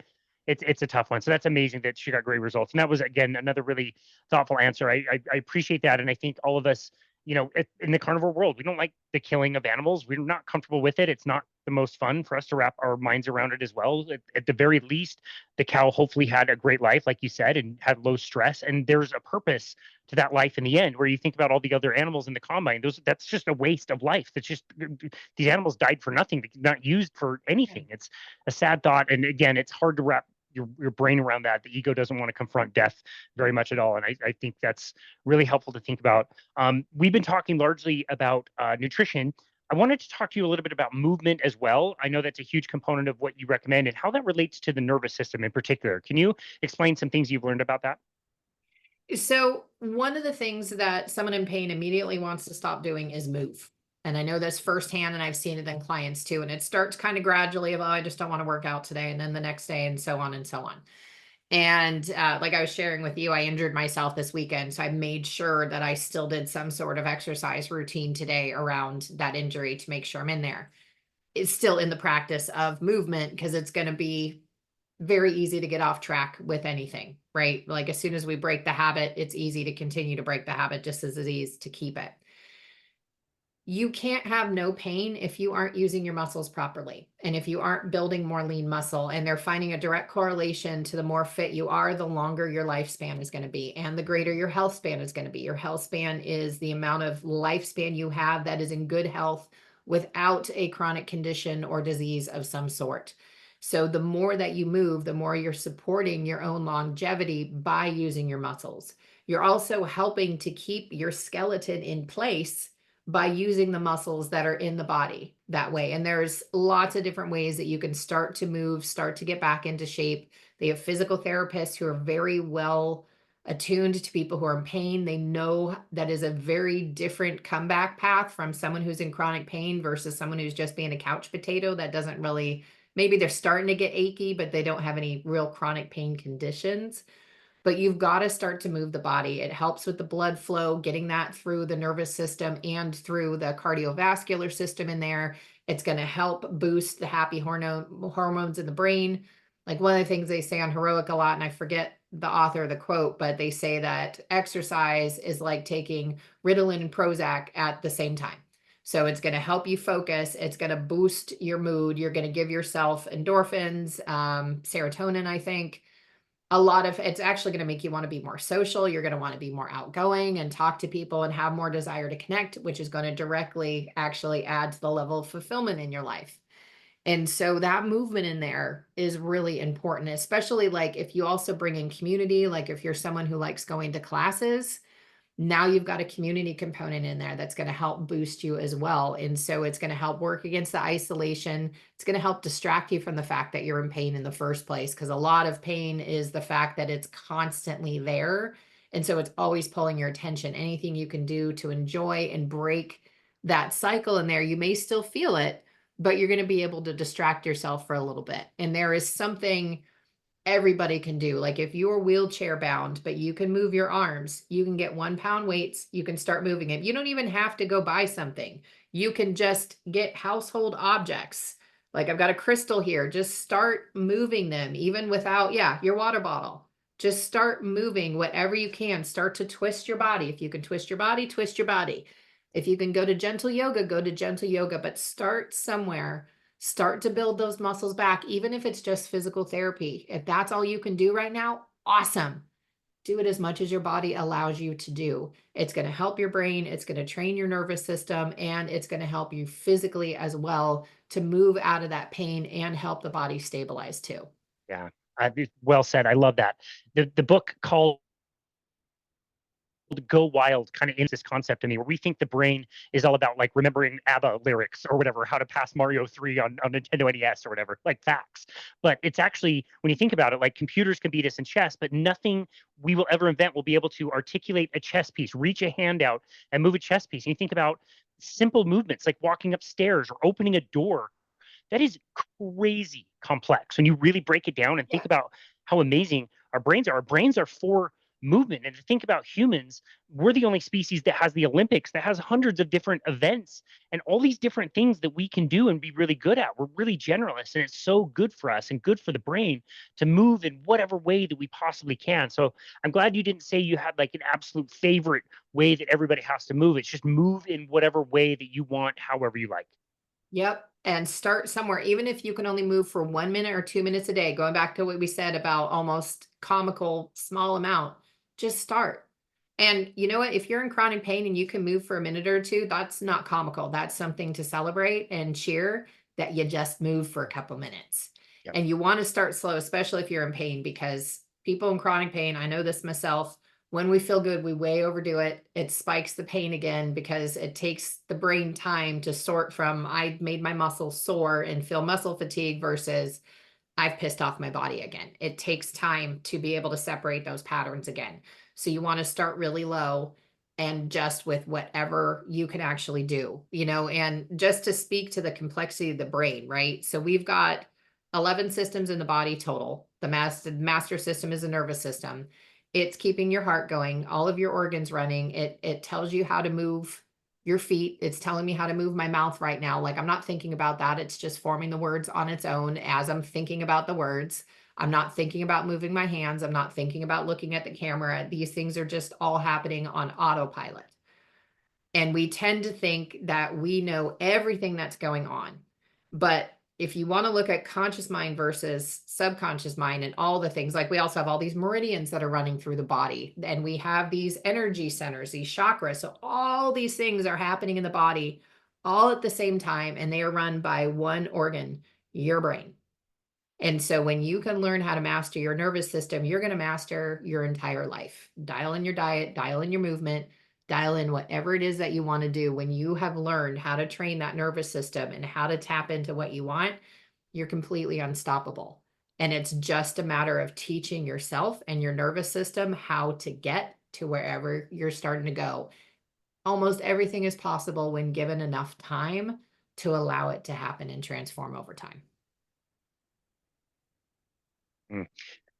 It's a tough one. So that's amazing that she got great results. And that was, again, another really thoughtful answer. I appreciate that. And I think all of us, in the carnivore world, we don't like the killing of animals. We're not comfortable with it. It's not the most fun for us to wrap our minds around it as well. At the very least, the cow hopefully had a great life, like you said, and had low stress. And there's a purpose to that life in the end, where you think about all the other animals in the combine. That's just a waste of life. That's just, these animals died for nothing, not used for anything. It's a sad thought. And again, it's hard to wrap your brain around that. The ego doesn't want to confront death very much at all. And I think that's really helpful to think about. We've been talking largely about nutrition. I wanted to talk to you a little bit about movement as well. I know that's a huge component of what you recommend and how that relates to the nervous system in particular. Can you explain some things you've learned about that? So one of the things that someone in pain immediately wants to stop doing is move. And I know this firsthand, and I've seen it in clients too. And it starts kind of gradually of, oh, I just don't want to work out today. And then the next day, and so on and so on. And like I was sharing with you, I injured myself this weekend. So I made sure that I still did some sort of exercise routine today around that injury to make sure I'm in there. It's still in the practice of movement, because it's going to be very easy to get off track with anything, right? Like as soon as we break the habit, it's easy to continue to break the habit just as it is to keep it. You can't have no pain if you aren't using your muscles properly. And if you aren't building more lean muscle, and they're finding a direct correlation to the more fit you are, the longer your lifespan is going to be, and the greater your health span is going to be. Your health span is the amount of lifespan you have that is in good health without a chronic condition or disease of some sort. So the more that you move, the more you're supporting your own longevity by using your muscles. You're also helping to keep your skeleton in place by using the muscles that are in the body that way. And there's lots of different ways that you can start to move, start to get back into shape. They have physical therapists who are very well attuned to people who are in pain. They know that is a very different comeback path from someone who's in chronic pain versus someone who's just being a couch potato that doesn't really, maybe they're starting to get achy, but they don't have any real chronic pain conditions. But you've got to start to move the body. It helps with the blood flow, getting that through the nervous system and through the cardiovascular system in there. It's going to help boost the happy hormones in the brain. Like one of the things they say on Heroic a lot, and I forget the author of the quote, but they say that exercise is like taking Ritalin and Prozac at the same time. So it's going to help you focus. It's going to boost your mood. You're going to give yourself endorphins, serotonin, I think. It's actually going to make you want to be more social. You're going to want to be more outgoing and talk to people and have more desire to connect, which is going to directly actually add to the level of fulfillment in your life. And so that movement in there is really important, especially like if you also bring in community, like if you're someone who likes going to classes, Now you've got a community component in there that's going to help boost you as well. And so it's going to help work against the isolation. It's going to help distract you from the fact that you're in pain in the first place, because a lot of pain is the fact that it's constantly there. And so it's always pulling your attention. Anything you can do to enjoy and break that cycle in there, you may still feel it, but you're going to be able to distract yourself for a little bit. And there is something everybody can do. Like if you're wheelchair bound, but you can move your arms, you can get 1 pound weights, you can start moving it. You don't even have to go buy something. You can just get household objects. Like I've got a crystal here, just start moving them, even without, yeah, your water bottle. Just start moving whatever you can. Start to twist your body. If you can twist your body, twist your body. If you can go to gentle yoga, go to gentle yoga, but start somewhere. Start to build those muscles back, even if it's just physical therapy. If that's all you can do right now, awesome. Do it as much as your body allows you to do. It's going to help your brain, it's going to train your nervous system, and it's going to help you physically as well to move out of that pain and help the body stabilize too. Yeah, well said. I love that. The book called Go Wild kind of in this concept to me, where we think the brain is all about like remembering ABBA lyrics or whatever, how to pass Mario 3 on Nintendo NES or whatever, like facts. But it's actually, when you think about it, like computers can beat us in chess, but nothing we will ever invent will be able to articulate a chess piece, reach a hand out and move a chess piece. And you think about simple movements like walking upstairs or opening a door. That is crazy complex when you really break it down and think about how amazing our brains are. Our brains are for movement. And to think about humans, we're the only species that has the Olympics, that has hundreds of different events and all these different things that we can do and be really good at. We're really generalists, and it's so good for us and good for the brain to move in whatever way that we possibly can. So I'm glad you didn't say you had like an absolute favorite way that everybody has to move. It's just move in whatever way that you want, however you like. Yep. And start somewhere, even if you can only move for 1 minute or 2 minutes a day, going back to what we said about almost comical small amount, just start. And you know what? If you're in chronic pain and you can move for a minute or two, that's not comical. That's something to celebrate and cheer that you just moved for a couple minutes. Yep. And you want to start slow, especially if you're in pain, because people in chronic pain, I know this myself, when we feel good, we way overdo it. It spikes the pain again because it takes the brain time to sort from I made my muscles sore and feel muscle fatigue versus I've pissed off my body again. It takes time to be able to separate those patterns again. So you want to start really low and just with whatever you can actually do, and just to speak to the complexity of the brain, right? So we've got 11 systems in the body total. The master system is the nervous system. It's keeping your heart going, all of your organs running. It tells you how to move your feet. It's telling me how to move my mouth right now. Like I'm not thinking about that. It's just forming the words on its own as I'm thinking about the words. I'm not thinking about moving my hands. I'm not thinking about looking at the camera. These things are just all happening on autopilot. And we tend to think that we know everything that's going on. But if you want to look at conscious mind versus subconscious mind and all the things, like we also have all these meridians that are running through the body, and we have these energy centers, these chakras. So all these things are happening in the body all at the same time, and they are run by one organ, your brain. And so when you can learn how to master your nervous system, you're going to master your entire life. Dial in your diet, dial in your movement, dial in whatever it is that you want to do. When you have learned how to train that nervous system and how to tap into what you want, you're completely unstoppable. And it's just a matter of teaching yourself and your nervous system how to get to wherever you're starting to go. Almost everything is possible when given enough time to allow it to happen and transform over time.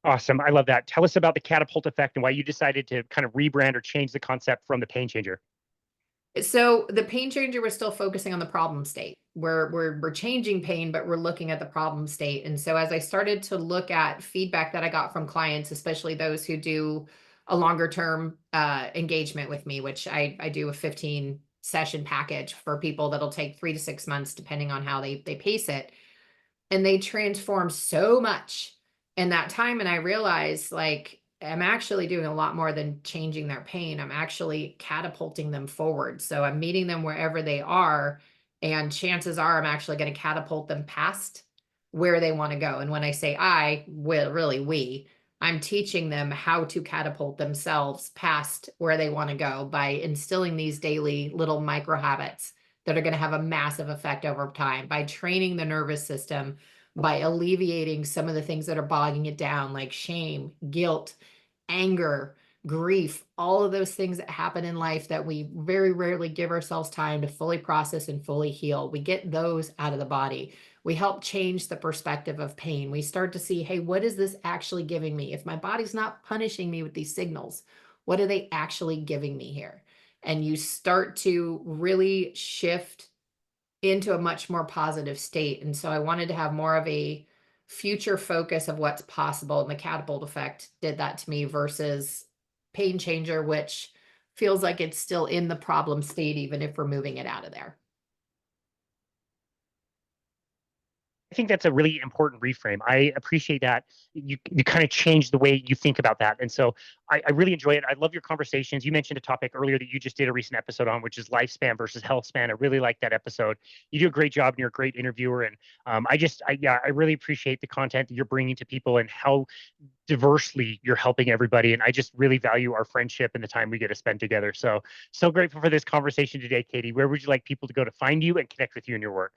Awesome. I love that. Tell us about the catapult effect and why you decided to kind of rebrand or change the concept from the pain changer. So the pain changer was still focusing on the problem state. We're changing pain, but we're looking at the problem state. And so as I started to look at feedback that I got from clients, especially those who do a longer term engagement with me, which I do a 15 session package for people that'll take 3 to 6 months, depending on how they pace it. And they transform so much in that time. And I realized like, I'm actually doing a lot more than changing their pain. I'm actually catapulting them forward. So I'm meeting them wherever they are. And chances are I'm actually going to catapult them past where they want to go. And when I say I, well, really we, I'm teaching them how to catapult themselves past where they want to go by instilling these daily little micro habits that are going to have a massive effect over time, by training the nervous system, by alleviating some of the things that are bogging it down, like shame, guilt, anger, grief, all of those things that happen in life that we very rarely give ourselves time to fully process and fully heal. We get those out of the body. We help change the perspective of pain. We start to see, hey, what is this actually giving me? If my body's not punishing me with these signals, what are they actually giving me here? And you start to really shift into a much more positive state. And so I wanted to have more of a future focus of what's possible. And the catapult effect did that to me versus pain changer, which feels like it's still in the problem state, even if we're moving it out of there. I think that's a really important reframe. I appreciate that you kind of change the way you think about that. And so I really enjoy it. I love your conversations. You mentioned a topic earlier that you just did a recent episode on, which is lifespan versus health span. I really like that episode. You do a great job and you're a great interviewer. And I really appreciate the content that you're bringing to people and how diversely you're helping everybody. And I just really value our friendship and the time we get to spend together. So grateful for this conversation today, Katie. Where would you like people to go to find you and connect with you in your work?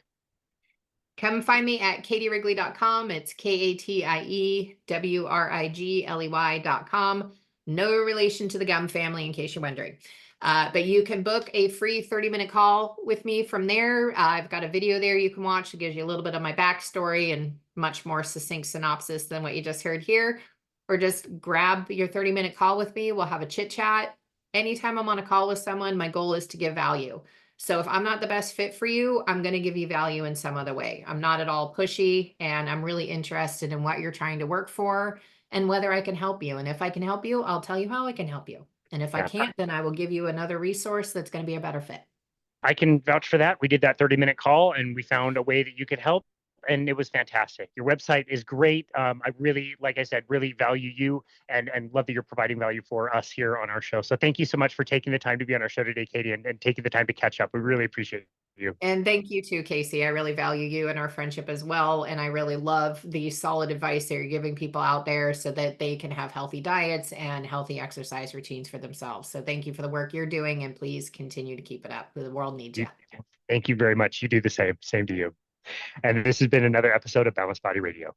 Come find me at katiewrigley.com. It's KATIEWRIGLEY.com. No relation to the gum family, in case you're wondering. But you can book a free 30-minute call with me from there. I've got a video there you can watch that gives you a little bit of my backstory and much more succinct synopsis than what you just heard here. Or just grab your 30-minute call with me. We'll have a chit chat. Anytime I'm on a call with someone, my goal is to give value. So if I'm not the best fit for you, I'm going to give you value in some other way. I'm not at all pushy, and I'm really interested in what you're trying to work for and whether I can help you. And if I can help you, I'll tell you how I can help you. And if I Yeah. can't, then I will give you another resource that's going to be a better fit. I can vouch for that. We did that 30-minute call and we found a way that you could help. And it was fantastic. Your website is great. I really, like I said, really value you and love that you're providing value for us here on our show. So thank you so much for taking the time to be on our show today, Katie, and taking the time to catch up. We really appreciate you. And thank you too, Casey. I really value you and our friendship as well. And I really love the solid advice that you're giving people out there so that they can have healthy diets and healthy exercise routines for themselves. So thank you for the work you're doing, and please continue to keep it up. The world needs you. Thank you very much. You do the same. Same to you. And this has been another episode of Boundless Body Radio.